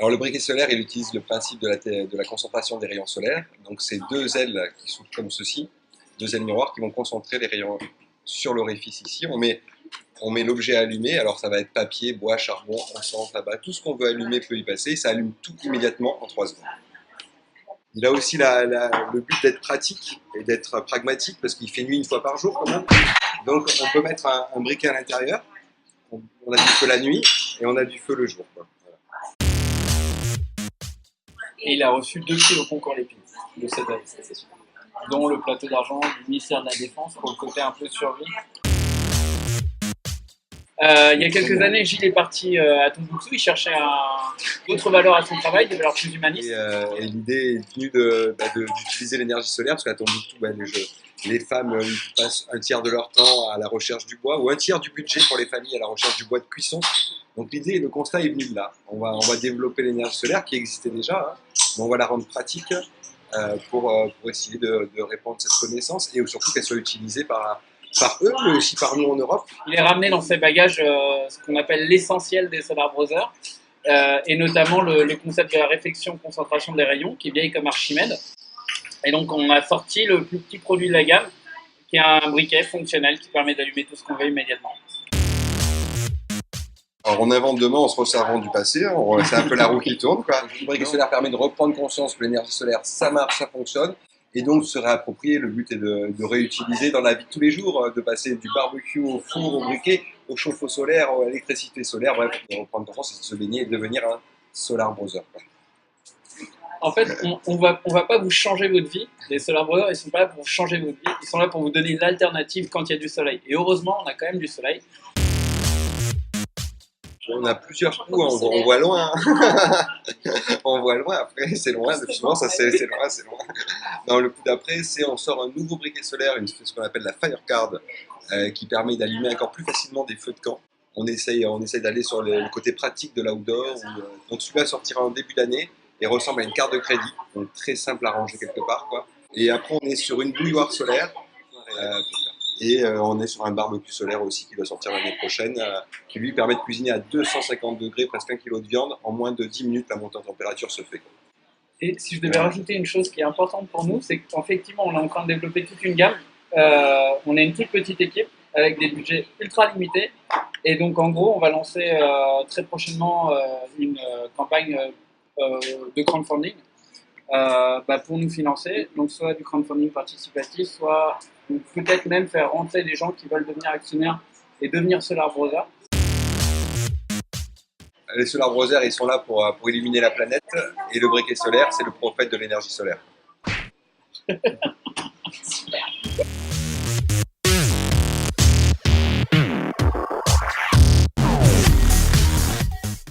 Alors le briquet solaire, il utilise le principe de la concentration des rayons solaires. Donc c'est deux ailes qui sont comme ceci, deux ailes miroirs qui vont concentrer les rayons sur l'orifice ici. On met l'objet allumé, alors ça va être papier, bois, charbon, encens, tabac, tout ce qu'on veut allumer peut y passer, ça allume tout immédiatement en 3 secondes. Il a aussi le but d'être pratique et d'être pragmatique parce qu'il fait nuit une fois par jour quand même. Donc on peut mettre un briquet à l'intérieur, on a du feu la nuit et on a du feu le jour, quoi. Voilà. Et il a reçu 2 prix au concours Lépine de cette année, dont le plateau d'argent du ministère de la Défense pour le côté un peu survie. Il y a quelques années, Gilles est parti à Tombouctou, il cherchait d'autres valeurs à son travail, des valeurs plus humanistes. Et l'idée est venue d'utiliser l'énergie solaire, parce qu'à Tombouctou, les femmes passent un tiers de leur temps à la recherche du bois, ou un tiers du budget pour les familles à la recherche du bois de cuisson. Donc l'idée, le constat est venu de là. On va développer l'énergie solaire qui existait déjà, mais on va la rendre pratique pour essayer de répandre cette connaissance et surtout qu'elle soit utilisée par eux, mais aussi par nous en Europe. Il est ramené dans ses bagages ce qu'on appelle l'essentiel des Solar Brothers, et notamment le concept de la réflexion-concentration des rayons, qui est vieille comme Archimède. Et donc on a sorti le plus petit produit de la gamme, qui est un briquet fonctionnel qui permet d'allumer tout ce qu'on veut immédiatement. Alors on invente demain en se resservant du passé, c'est un peu la roue qui tourne, quoi. Le briquet solaire permet de reprendre conscience que l'énergie solaire, ça marche, ça fonctionne, et donc de se réapproprier. Le but est de réutiliser dans la vie de tous les jours, de passer du barbecue au four, au briquet, au chauffe-eau solaire, à l'électricité solaire, bref, de reprendre conscience et de se baigner et de devenir un Solar Brother, quoi. En fait, on va pas vous changer votre vie. Les Solar Brothers, ils sont pas là pour vous changer votre vie, ils sont là pour vous donner une alternative quand il y a du soleil. Et heureusement, on a quand même du soleil. On a plusieurs coups, on voit loin. On voit loin, après c'est loin, souvent ça c'est loin, c'est loin. Non, le coup d'après, on sort un nouveau briquet solaire, ce qu'on appelle la Firecard, qui permet d'allumer encore plus facilement des feux de camp. On essaye d'aller sur le côté pratique de l'outdoor. Donc celui-là sortira en début d'année et ressemble à une carte de crédit, donc très simple à ranger quelque part, quoi. Et après on est sur une bouilloire solaire. Et on est sur un barbecue solaire aussi qui va sortir l'année prochaine, qui lui permet de cuisiner à 250 degrés, presque 1 kg de viande. En moins de 10 minutes, la montée en température se fait. Et si je devais rajouter une chose qui est importante pour nous, c'est qu'effectivement, on est en train de développer toute une gamme. On est une toute petite équipe avec des budgets ultra limités. Et donc, en gros, on va lancer très prochainement une campagne de crowdfunding pour nous financer. Donc, soit du crowdfunding participatif, soit peut-être même faire rentrer des gens qui veulent devenir actionnaires et devenir Solar Brothers. Les Solar Brothers, ils sont là pour illuminer la planète, et le briquet solaire, c'est le prophète de l'énergie solaire.